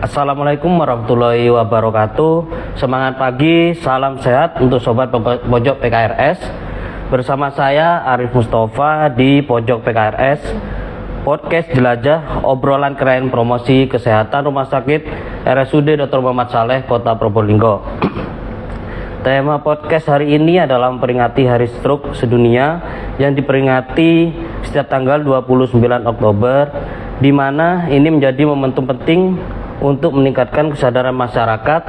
Assalamualaikum warahmatullahi wabarakatuh. Semangat pagi, salam sehat untuk sobat pojok PKRS. Bersama saya Arif Mustafa di pojok PKRS. Podcast jelajah obrolan keren promosi kesehatan rumah sakit RSUD Dr. Muhammad Saleh Kota Probolinggo. Tema podcast hari ini adalah memperingati Hari Stroke Sedunia yang diperingati setiap tanggal 29 Oktober, di mana ini menjadi momentum penting untuk meningkatkan kesadaran masyarakat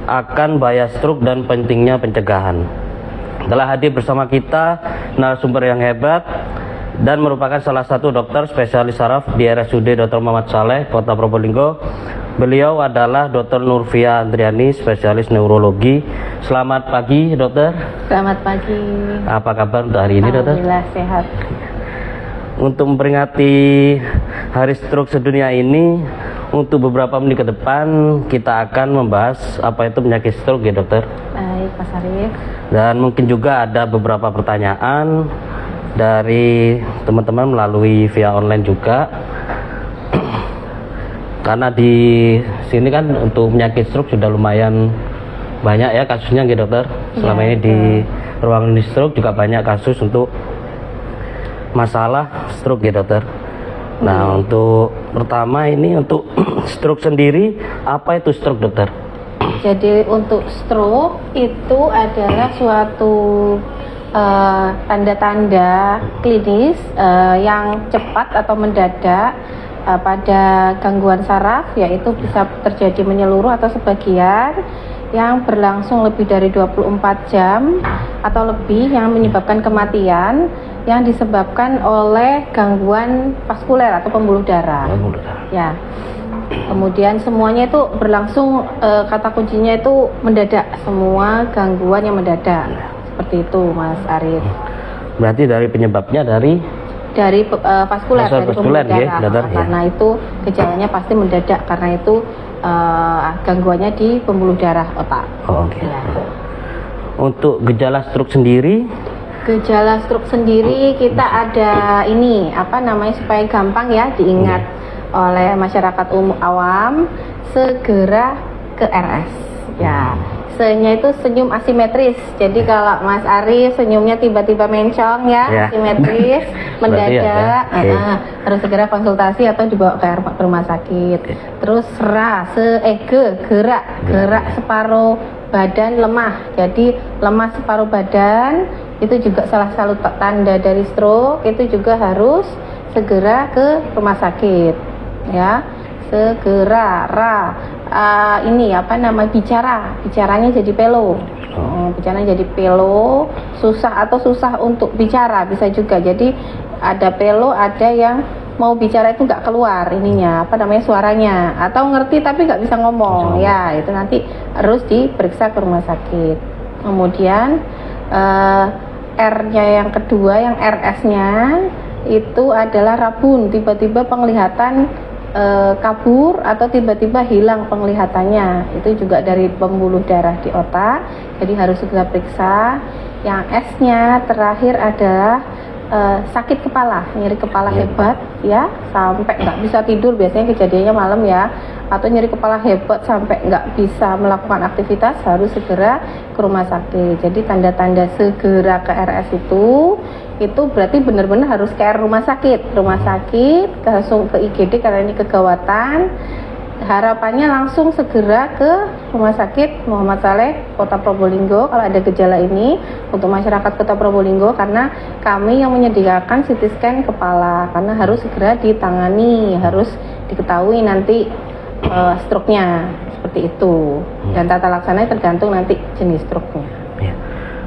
akan bahaya stroke dan pentingnya pencegahan. Telah hadir bersama kita narasumber yang hebat dan merupakan salah satu dokter spesialis saraf di RSUD Dr. Muhammad Saleh Kota Probolinggo. Beliau adalah Dr. Nurvia Andriani, spesialis neurologi. Selamat pagi, dokter. Selamat pagi. Apa kabar untuk hari ini, dokter? Alhamdulillah sehat. Untuk memperingati Hari Stroke Sedunia ini, untuk beberapa menit ke depan kita akan membahas apa itu penyakit stroke, ya, dokter. Baik, Mas Arif. Dan mungkin juga ada beberapa pertanyaan dari teman-teman melalui via online juga. Karena di sini kan untuk penyakit stroke sudah lumayan banyak ya kasusnya, gitu, dokter. Selama ini di ruang klinik stroke juga banyak kasus untuk masalah stroke, gitu, dokter. Nah, untuk pertama ini untuk stroke sendiri, apa itu stroke, dokter? Jadi untuk stroke itu adalah suatu tanda-tanda klinis yang cepat atau mendadak pada gangguan saraf, yaitu bisa terjadi menyeluruh atau sebagian, yang berlangsung lebih dari 24 jam atau lebih, yang menyebabkan kematian yang disebabkan oleh gangguan vaskuler atau pembuluh darah. Ya. Kemudian semuanya itu berlangsung, kata kuncinya itu mendadak, semua gangguan yang mendadak. Seperti itu, Mas Arif. Berarti dari penyebabnya dari vaskuler, dari pembuluh darah. Ya, karena itu gejalanya pasti mendadak, karena itu gangguannya di pembuluh darah otak. Oke. Ya. Untuk gejala stroke sendiri? Gejala stroke sendiri kita ada ini, supaya gampang ya diingat oleh masyarakat awam, segera ke RS. Ya. Se-nya itu senyum asimetris. Jadi kalau Mas Arif senyumnya tiba-tiba mencong ya, asimetris, mendadak, harus segera konsultasi atau dibawa ke rumah sakit. Terus gerak separuh badan lemah. Jadi lemah separuh badan itu juga salah satu tanda dari stroke. Itu juga harus segera ke rumah sakit. Ya, segera. Bicaranya jadi pelo. Bicaranya jadi pelo, susah untuk bicara bisa juga. Jadi ada pelo, ada yang mau bicara itu nggak keluar suaranya, atau ngerti tapi nggak bisa ngomong. Ya, itu nanti harus diperiksa ke rumah sakit. Kemudian R-nya yang kedua, yang RS-nya itu adalah rabun, tiba-tiba penglihatan kabur atau tiba-tiba hilang penglihatannya. Itu juga dari pembuluh darah di otak, jadi harus segera periksa. Yang S-nya terakhir adalah sakit kepala, nyeri kepala hebat ya, sampai nggak bisa tidur, biasanya kejadiannya malam ya, atau nyeri kepala hebat sampai nggak bisa melakukan aktivitas, harus segera ke rumah sakit. Jadi tanda-tanda segera ke RS itu berarti benar-benar harus ke rumah sakit, langsung ke IGD karena ini kegawatan. Harapannya langsung segera ke Rumah Sakit Muhammad Saleh Kota Probolinggo kalau ada gejala ini, untuk masyarakat Kota Probolinggo, karena kami yang menyediakan CT scan kepala, karena harus segera ditangani, harus diketahui nanti stroke-nya seperti itu. Dan tata laksananya tergantung nanti jenis stroke-nya. Ya.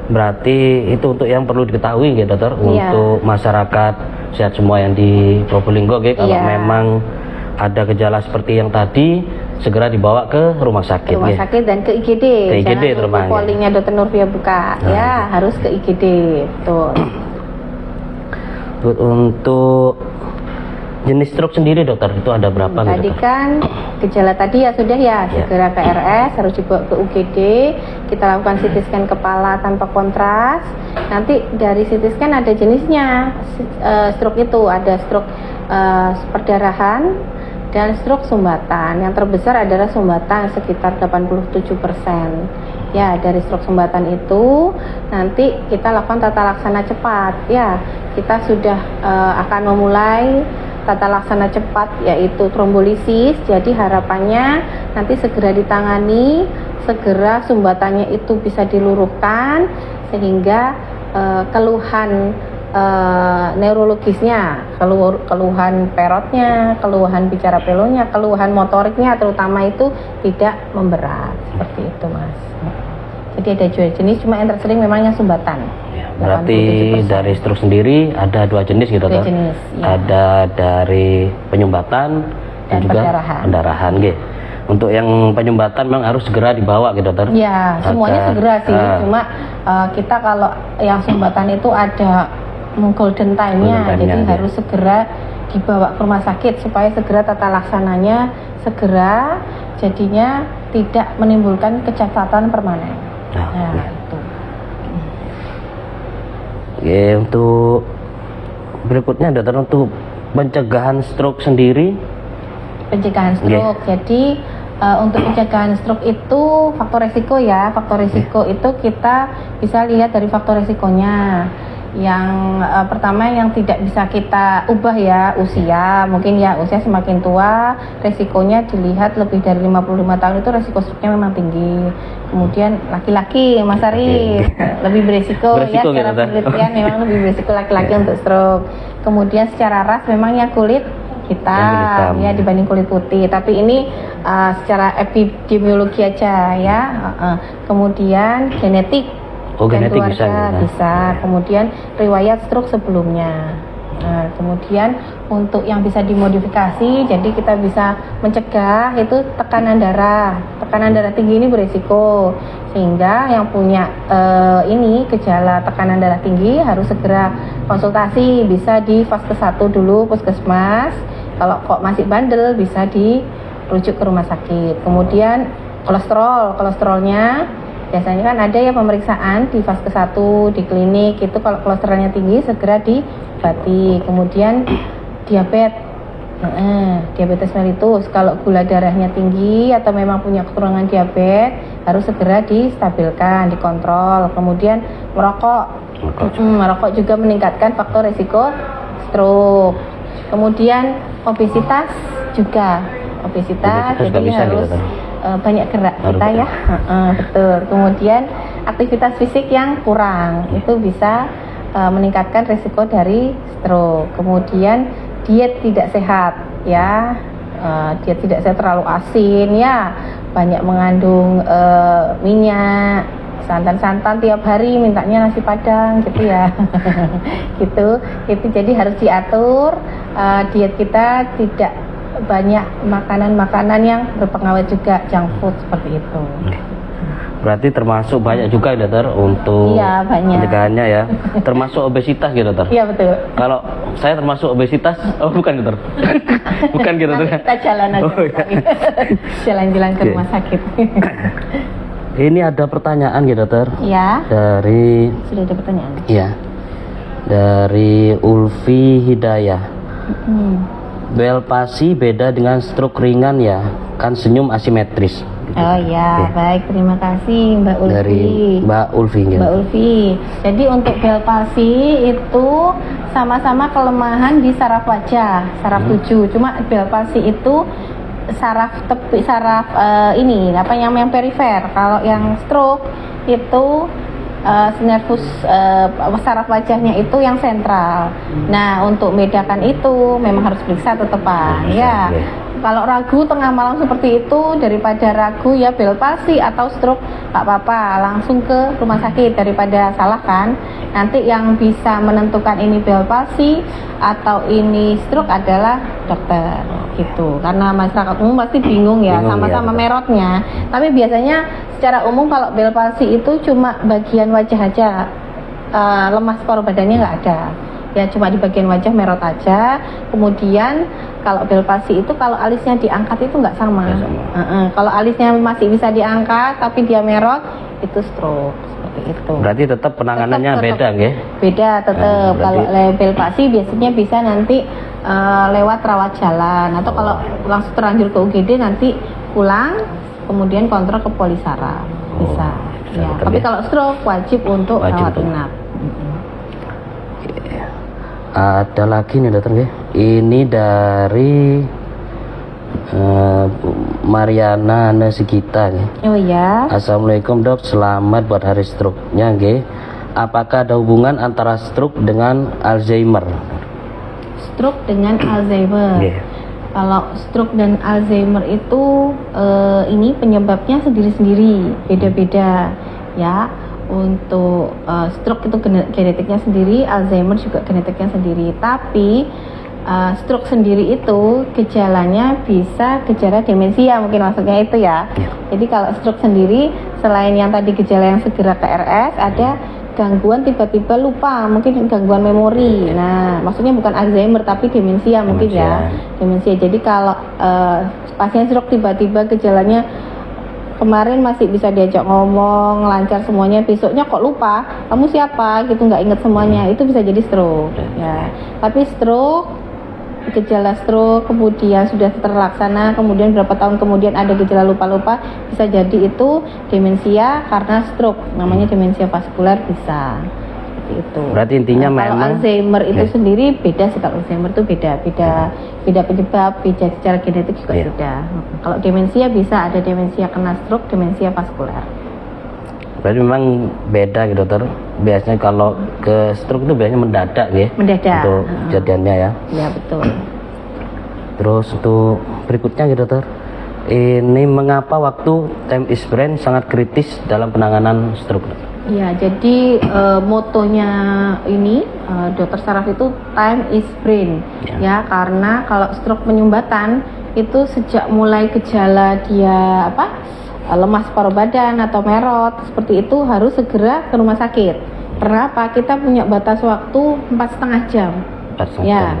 Berarti itu untuk yang perlu diketahui, ya, dokter, untuk masyarakat sehat semua yang di Probolinggo, kalau memang ada gejala seperti yang tadi, segera dibawa ke rumah sakit. Dan ke IGD. Jangan nunggu pollingnya Dr. Nurvia buka. Harus ke IGD. Betul. Untuk jenis stroke sendiri, dokter, itu ada berapa? Tadi kan gejala tadi ya sudah ya, segera ke RS, harus dibawa ke UGD. Kita lakukan CT scan kepala tanpa kontras. Nanti dari CT scan ada jenisnya. Stroke itu ada stroke perdarahan, dan stroke sumbatan. Yang terbesar adalah sumbatan sekitar 87%. Ya, dari stroke sumbatan itu nanti kita lakukan tata laksana cepat. Ya, kita sudah akan memulai tata laksana cepat yaitu trombolisis. Jadi harapannya nanti segera ditangani, segera sumbatannya itu bisa diluruhkan sehingga keluhan neurologisnya, keluhan perotnya, keluhan bicara pelonya, keluhan motoriknya terutama itu tidak memberat. Seperti itu, Mas. Jadi ada dua jenis, cuma yang tersering memang yang sumbatan. Berarti 87%. dari stroke sendiri ada 2 jenis gitu, Dua Dokter? jenis, ya. Ada dari penyumbatan dan juga pendarahan. Nggih. Untuk yang penyumbatan memang harus segera dibawa gitu, Dokter? Ya, semuanya segera sih. Cuma kita kalau yang sumbatan itu ada golden time-nya, jadi harus segera dibawa ke rumah sakit supaya segera tata laksananya segera, jadinya tidak menimbulkan kecacatan permanen. Nah, itu. Oke, untuk berikutnya Dokter, untuk pencegahan stroke sendiri. Pencegahan stroke. Jadi untuk pencegahan stroke itu faktor resiko ya. Faktor resiko itu kita bisa lihat dari faktor resikonya. Yang pertama yang tidak bisa kita ubah ya, usia. Mungkin ya usia semakin tua resikonya dilihat lebih dari 55 tahun itu resiko stroke-nya memang tinggi. Kemudian laki-laki, Mas Arif, lebih beresiko ya, secara penelitian memang lebih beresiko laki-laki untuk stroke. Kemudian secara ras memang yang kulit hitam ya dibanding kulit putih, tapi ini secara epidemiologi aja ya. Kemudian genetik, genetik bisa. Kemudian riwayat stroke sebelumnya. Nah, kemudian untuk yang bisa dimodifikasi, jadi kita bisa mencegah itu tekanan darah. Tekanan darah tinggi ini beresiko, sehingga yang punya ini gejala tekanan darah tinggi harus segera konsultasi. Bisa di fase 1 dulu puskesmas. Kalau kok masih bandel bisa dirujuk ke rumah sakit. Kemudian kolesterolnya biasanya kan ada ya pemeriksaan di fase 1 di klinik itu, kalau kolesterolnya tinggi segera diobati. Kemudian diabetes mellitus, kalau gula darahnya tinggi atau memang punya keturunan diabetes harus segera distabilkan, dikontrol. Kemudian merokok juga meningkatkan faktor risiko stroke. Kemudian obesitas juga, jadi harus banyak gerak kita ya. Betul. Kemudian aktivitas fisik yang kurang itu bisa meningkatkan risiko dari stroke. Kemudian diet tidak sehat ya, diet tidak sehat, terlalu asin ya, banyak mengandung minyak, santan tiap hari mintanya nasi padang gitu ya. gitu itu jadi harus diatur diet kita, tidak banyak makanan-makanan yang berpengawet juga, junk food seperti itu. Berarti termasuk banyak juga ya, Dokter, untuk pencegahannya ya. Termasuk obesitas gitu, Dokter. Iya, betul. Kalau saya termasuk obesitas, bukan, Dokter. Bukan gitu, Dokter. Kita jalan aja. Jalan-jalan ke rumah sakit. Ini ada pertanyaan gitu, Dokter. Iya. Sudah ada pertanyaan. Iya. Dari Ulfi Hidayah. Bel palsi beda dengan stroke ringan ya, kan senyum asimetris. Gitu. Oh iya, baik, terima kasih Mbak Ulfi. Dari Mbak Ulfi. Gitu. Mbak Ulfi. Jadi untuk bel palsi itu sama-sama kelemahan di saraf wajah, saraf 7. Cuma bel palsi itu saraf ini apa yang perifer. Kalau yang stroke itu nervus saraf wajahnya itu yang sentral. Nah, untuk membedakan itu memang harus periksa tetepan ya. Kalau ragu tengah malam seperti itu, daripada ragu ya bel palsi atau stroke, nggak apa-apa, langsung ke rumah sakit daripada salah kan. Nanti yang bisa menentukan ini bel palsi atau ini stroke adalah dokter gitu. Karena masyarakat umum pasti bingung ya, sama-sama merotnya. Tapi biasanya secara umum kalau bel palsi itu cuma bagian wajah aja, lemas paruh badannya nggak ada. Ya cuma di bagian wajah merot aja. Kemudian kalau bel palsi itu kalau alisnya diangkat itu nggak sama. Kalau alisnya masih bisa diangkat tapi dia merot, itu stroke seperti itu. Berarti tetap penanganannya beda, nggih? Beda tetap. Kalau bel palsi biasanya bisa nanti lewat rawat jalan, atau kalau langsung terlanjur ke UGD nanti pulang kemudian kontrol ke polisaraf bisa. Ya, dokter, tapi ya. kalau stroke wajib untuk rawat untuk- inap. Ada lagi nih dokter nggih. Ini dari Bu Mariana Nesigita nggih. Oh ya. Assalamualaikum dok, selamat buat hari stroke-nya nggih. Apakah ada hubungan antara stroke dengan Alzheimer? Stroke dengan Alzheimer. Nggih. Kalau stroke dan Alzheimer itu ini penyebabnya sendiri-sendiri, beda-beda ya. Untuk stroke itu genetiknya sendiri, Alzheimer juga genetiknya sendiri. Tapi stroke sendiri itu gejalanya bisa gejala demensia, mungkin maksudnya itu ya. Jadi kalau stroke sendiri selain yang tadi gejala yang segera ke RS, ada gangguan tiba-tiba lupa, mungkin gangguan memori. Nah, maksudnya bukan Alzheimer tapi demensia mungkin ya. Demensia. Jadi kalau pasien stroke tiba-tiba gejalanya kemarin masih bisa diajak ngomong, lancar semuanya, besoknya kok lupa, kamu siapa gitu, nggak inget semuanya, itu bisa jadi stroke ya. Tapi stroke, gejala stroke kemudian sudah terlaksana, kemudian berapa tahun kemudian ada gejala lupa-lupa, bisa jadi itu demensia karena stroke, namanya demensia vaskular bisa. Seperti itu. Berarti intinya Kalau memang Alzheimer itu sendiri beda sih. Kalau Alzheimer itu beda penyebab, beda secara genetik juga beda. Kalau demensia bisa ada demensia kena stroke, demensia vaskular. berarti memang beda gitu dokter. Biasanya kalau ke stroke itu biasanya mendadak ya. Mendadak. Untuk kejadiannya ya. Ya betul. Terus untuk berikutnya gitu dokter. Ini mengapa waktu time is brain sangat kritis dalam penanganan stroke? Ya, jadi motonya ini Dokter Saraf itu time is brain ya, karena kalau stroke penyumbatan itu sejak mulai gejala dia lemas paruh badan atau merot seperti itu harus segera ke rumah sakit. Kenapa? Kita punya batas waktu 4,5 jam. Ya,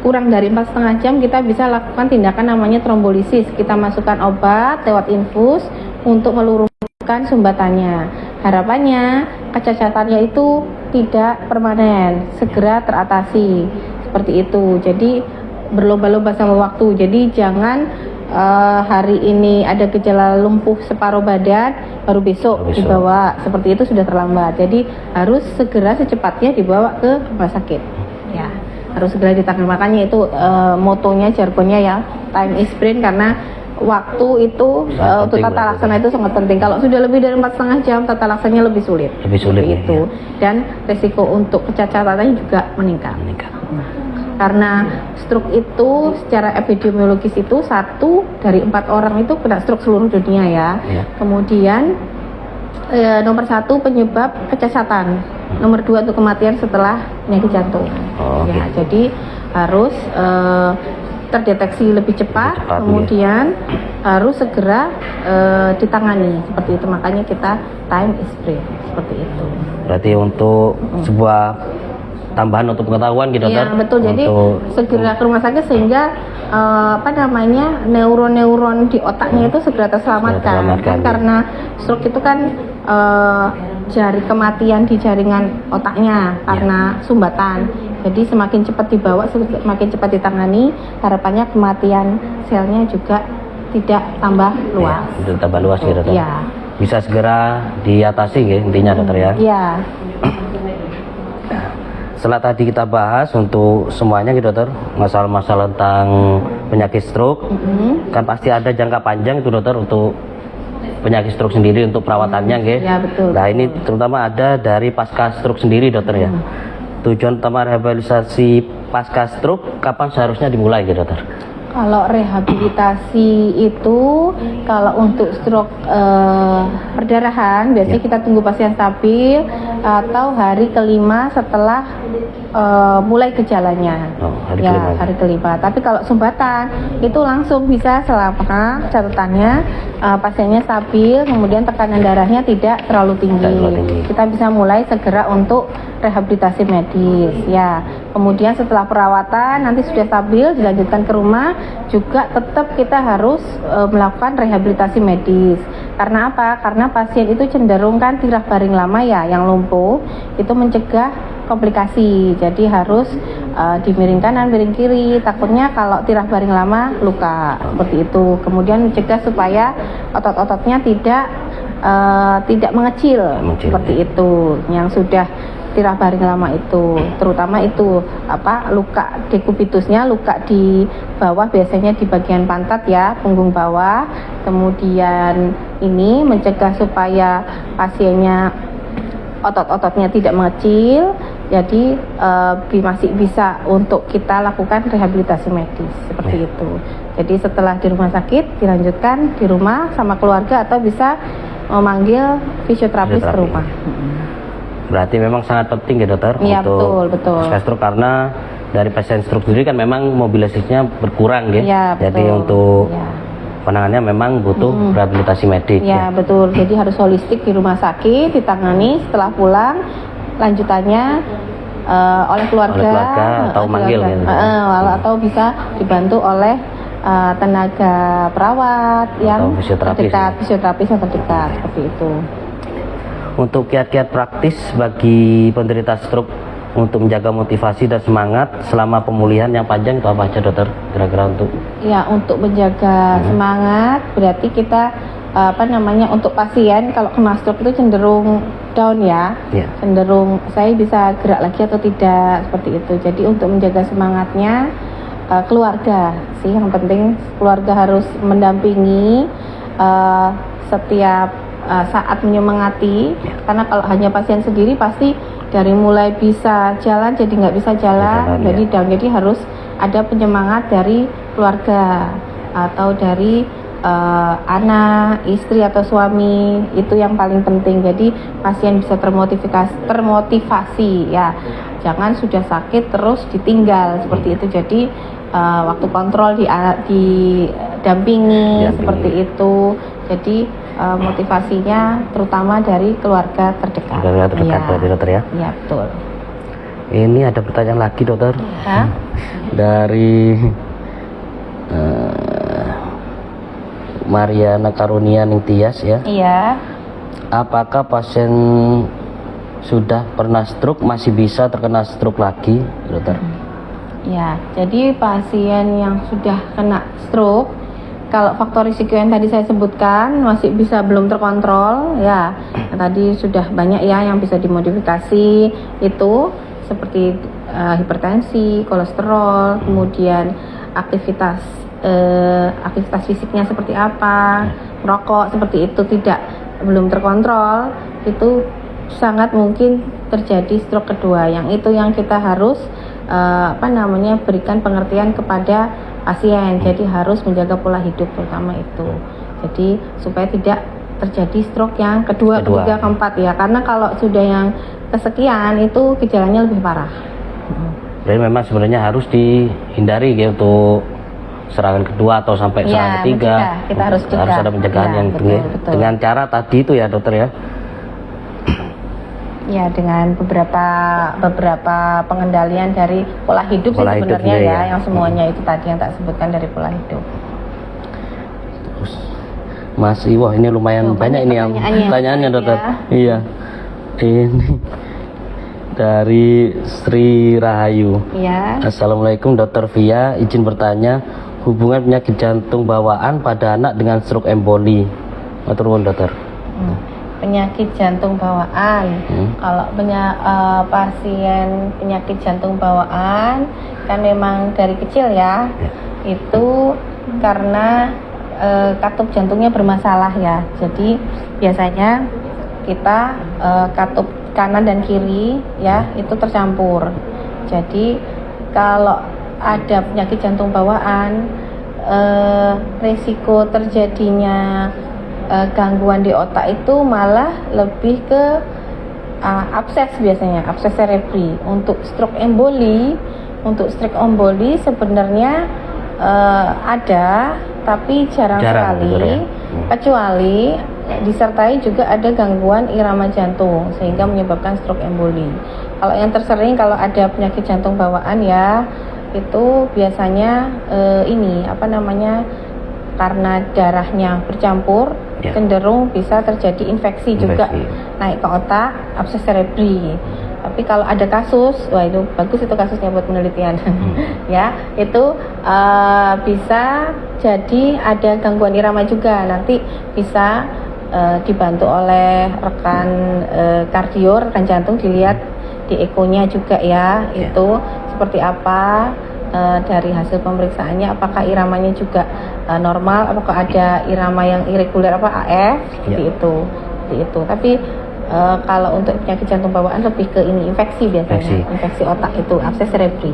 kurang dari 4,5 jam kita bisa lakukan tindakan namanya trombolisis. Kita masukkan obat lewat infus untuk meluruskan sumbatannya. Harapannya kecacatannya itu tidak permanen, segera teratasi seperti itu. Jadi berlomba-lomba sama waktu. Jadi jangan hari ini ada gejala lumpuh separuh badan baru besok dibawa, seperti itu sudah terlambat. Jadi harus segera secepatnya dibawa ke rumah sakit. Ya, harus segera ditangani. Makanya itu motonya, jargonnya ya time is brain, karena waktu itu untuk tata laksana itu sangat penting. Kalau sudah lebih dari 4,5 jam, tata laksananya lebih sulit. Itu. Dan resiko untuk kecacatannya juga meningkat. Karena stroke itu secara epidemiologis itu 1 dari 4 orang itu kena stroke seluruh dunia ya. Kemudian nomor 1 penyebab kecacatan, nomor 2 untuk kematian setelah penyakit jantung. Ya, jadi harus terdeteksi lebih cepat, kemudian harus segera ditangani seperti itu. Makanya kita time is brain seperti itu. Berarti untuk sebuah tambahan untuk pengetahuan gitu dokter. Iya betul. Jadi segera ke rumah sakit sehingga neuron-neuron di otaknya itu segera terselamatkan. Kan karena stroke itu kan kematian di jaringan otaknya karena sumbatan. Jadi semakin cepat dibawa, semakin cepat ditangani, harapannya kematian selnya juga tidak tambah luas. Tidak tambah luas gitu dokter. Iya. Bisa segera diatasi ya intinya dokter ya. Iya. Setelah tadi kita bahas untuk semuanya gitu dokter, masalah-masalah tentang penyakit stroke, kan pasti ada jangka panjang itu dokter untuk penyakit stroke sendiri untuk perawatannya gitu. Ya betul. Nah ini terutama ada dari pasca stroke sendiri dokter ya. Tujuan utama rehabilitasi pasca stroke kapan seharusnya dimulai gitu dokter? Kalau rehabilitasi itu, kalau untuk stroke perdarahan, biasanya kita tunggu pasien stabil atau hari kelima setelah mulai gejalanya. Hari kelima. Tapi kalau sumbatan itu langsung bisa selama catatannya pasiennya stabil, kemudian tekanan darahnya tidak terlalu tinggi. Kita bisa mulai segera untuk rehabilitasi medis. Ya. Kemudian setelah perawatan nanti sudah stabil, dilanjutkan ke rumah, juga tetap kita harus melakukan rehabilitasi medis. Karena apa? Karena pasien itu cenderung kan tirah baring lama ya, yang lumpuh itu mencegah komplikasi. Jadi harus dimiring kanan, miring kiri. Takutnya kalau tirah baring lama luka seperti itu. Kemudian mencegah supaya otot-ototnya tidak mengecil seperti itu. Yang sudah tirah baring lama itu, terutama itu luka dekubitusnya, luka di bawah biasanya di bagian pantat ya, punggung bawah. Kemudian ini mencegah supaya pasiennya otot-ototnya tidak mengecil, jadi masih bisa untuk kita lakukan rehabilitasi medis seperti itu. Jadi setelah di rumah sakit dilanjutkan di rumah sama keluarga atau bisa memanggil fisioterapis ke rumah. Berarti memang sangat penting ya dokter untuk betul. Stroke, karena dari pasien stroke sendiri kan memang mobilisasinya berkurang ya. Ya jadi untuk penanganannya memang butuh rehabilitasi medik. Ya betul. Jadi harus holistik di rumah sakit ditangani, setelah pulang lanjutannya oleh keluarga atau manggil gitu. Atau bisa dibantu oleh tenaga perawat yang terdekat, fisioterapis yang terdekat seperti itu. Untuk kiat-kiat praktis bagi penderita stroke untuk menjaga motivasi dan semangat selama pemulihan yang panjang itu apa aja dokter kira-kira untuk? Ya, untuk menjaga semangat berarti kita untuk pasien kalau kena stroke itu cenderung down ya, cenderung saya bisa gerak lagi atau tidak seperti itu. Jadi untuk menjaga semangatnya keluarga sih yang penting, keluarga harus mendampingi setiap saat menyemangati, karena kalau hanya pasien sendiri pasti dari mulai bisa jalan jadi nggak bisa jalan, jadi down. Jadi harus ada penyemangat dari keluarga atau dari anak, istri atau suami, itu yang paling penting. Jadi pasien bisa termotivasi ya, jangan sudah sakit terus ditinggal seperti itu. Jadi waktu kontrol didampingi seperti itu. Jadi motivasinya terutama dari keluarga terdekat. Keluarga terdekat berarti dokter ya? Iya betul. Ini ada pertanyaan lagi dokter. Dari Mariana Karunia Ningtyas ya. Iya. Apakah pasien sudah pernah stroke masih bisa terkena stroke lagi, dokter? Ya, jadi pasien yang sudah kena stroke, kalau faktor risiko yang tadi saya sebutkan masih bisa belum terkontrol ya. Tadi sudah banyak ya yang bisa dimodifikasi, itu seperti hipertensi, kolesterol, kemudian aktivitas fisiknya seperti apa, merokok seperti itu belum terkontrol, itu sangat mungkin terjadi stroke kedua. Yang itu yang kita harus berikan pengertian kepada pasien. Jadi harus menjaga pola hidup terutama itu. Jadi supaya tidak terjadi stroke yang kedua, ketiga, keempat ya. Karena kalau sudah yang kesekian itu gejalanya lebih parah. Jadi memang sebenarnya harus dihindari gitu untuk serangan kedua atau sampai serangan ketiga. Kita harus ada pencegahan yang betul. Dengan cara tadi itu ya dokter ya. Ya, dengan beberapa pengendalian dari pola hidup sih sebenarnya ya, yang semuanya itu tadi yang tak sebutkan dari pola hidup. Terus Mas Iwo, ini lumayan banyak ini yang pertanyaannya dokter. Iya. Ini dari Sri Rahayu. Iya. Assalamualaikum dokter Via, izin bertanya hubungan penyakit jantung bawaan pada anak dengan stroke emboli. Matur nuwun dokter. Penyakit jantung bawaan. Kalau pasien penyakit jantung bawaan kan memang dari kecil ya. Itu karena katup jantungnya bermasalah ya. Jadi biasanya kita katup kanan dan kiri ya itu tercampur. Jadi kalau ada penyakit jantung bawaan, resiko terjadinya gangguan di otak itu malah lebih ke abses biasanya, abses cerebri. Untuk stroke emboli sebenarnya ada, tapi jarang sekali, kecuali disertai juga ada gangguan irama jantung sehingga menyebabkan stroke emboli. Kalau yang tersering kalau ada penyakit jantung bawaan ya itu biasanya karena darahnya bercampur cenderung bisa terjadi infeksi juga naik ke otak, abses cerebri. Tapi kalau ada kasus, wah itu bagus itu kasusnya buat penelitian. Ya, itu bisa jadi ada gangguan irama juga. Nanti bisa dibantu oleh rekan kardio, rekan jantung, dilihat di ekonya juga ya, itu seperti apa dari hasil pemeriksaannya, apakah iramanya juga normal, apakah ada irama yang irregular AF seperti itu. Tapi kalau untuk penyakit jantung bawaan lebih ke ini infeksi biasanya, infeksi otak itu abses cerebri.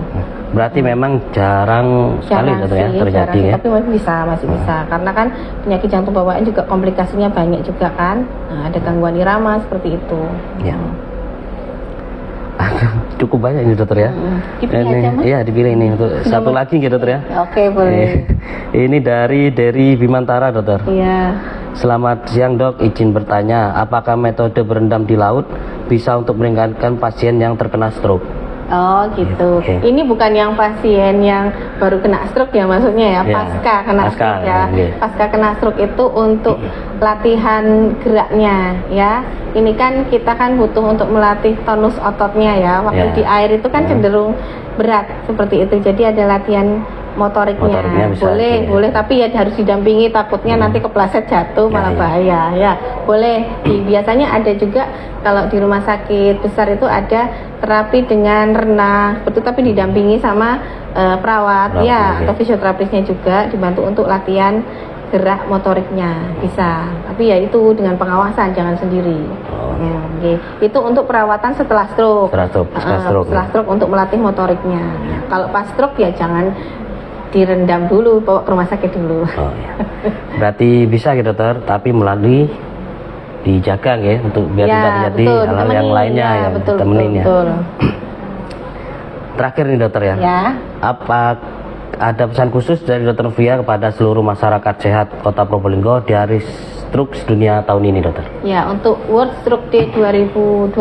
Berarti memang jarang sekali dokter ya terjadi ya. Tapi masih bisa karena kan penyakit jantung bawaan juga komplikasinya banyak juga kan. Nah, ada gangguan irama seperti itu. Ya. Cukup banyak ini dokter ya. Dipilih aja, Mas? Iya, dipilih ini untuk satu lagi gitu dokter ya. Oke, boleh. Ini dari Bimantara dokter. Iya. Selamat siang dok, izin bertanya, apakah metode berendam di laut bisa untuk meringankan pasien yang terkena stroke? Oh gitu. Ini bukan yang pasien yang baru kena stroke ya maksudnya ya, pasca kena stroke ya. Pasca kena stroke itu untuk latihan geraknya ya. Ini kan kita kan butuh untuk melatih tonus ototnya ya. Waktu di air itu kan cenderung berat seperti itu. Jadi ada latihan motoriknya bisa, boleh tapi ya harus didampingi, takutnya nanti kepleset jatuh malah bahaya ya. Boleh biasanya ada juga kalau di rumah sakit besar itu ada terapi dengan renang betul, tapi didampingi sama perawat ya atau fisioterapisnya juga, dibantu untuk latihan gerak motoriknya bisa, tapi ya itu dengan pengawasan, jangan sendiri. Itu untuk perawatan setelah stroke, setelah stroke untuk melatih motoriknya. Kalau pas stroke ya jangan direndam dulu, bawa ke rumah sakit dulu. Berarti bisa gitu dokter, tapi melalui dijaga ya untuk biar tidak terjadi hal-hal yang lainnya ya, temenin ya. Terakhir nih dokter ya. Apa ada pesan khusus dari dokter Novia kepada seluruh masyarakat sehat Kota Probolinggo di Hari Stroke Dunia tahun ini dokter? Ya, untuk World Stroke Day 2025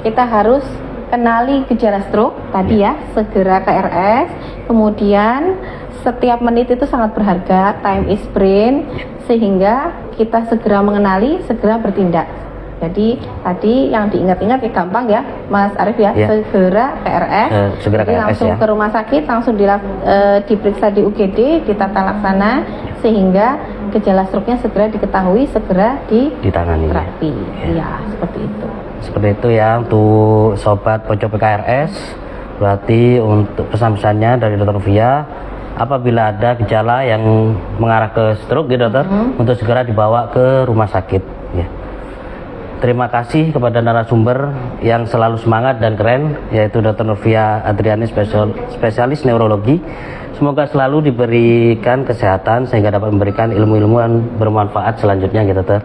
kita harus kenali gejala stroke tadi ya, segera ke RS. Kemudian setiap menit itu sangat berharga, time is brain, sehingga kita segera mengenali, segera bertindak. Jadi tadi yang diingat-ingat ya gampang ya Mas Arief ya, segera ke RS, jadi langsung ke rumah sakit, langsung diperiksa di UGD, ditata laksana, sehingga gejala stroke-nya segera diketahui, segera ditangani terapi. Ya, seperti itu. Seperti itu ya untuk sobat pojok PKRS. Berarti untuk pesan-pesannya dari dokter Novia, apabila ada gejala yang mengarah ke stroke ya dokter, untuk segera dibawa ke rumah sakit ya. Terima kasih kepada narasumber yang selalu semangat dan keren, yaitu Dr. Novia Adriani, spesialis neurologi. Semoga selalu diberikan kesehatan sehingga dapat memberikan ilmu-ilmu yang bermanfaat selanjutnya gitu dokter.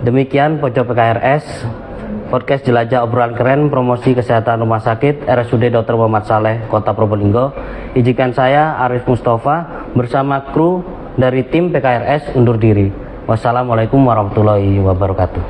Demikian pojok PKRS, podcast jelajah obrolan keren promosi kesehatan rumah sakit RSUD Dr. Muhammad Saleh Kota Probolinggo. Izinkan saya Arif Mustafa bersama kru dari tim PKRS undur diri. Wassalamualaikum warahmatullahi wabarakatuh.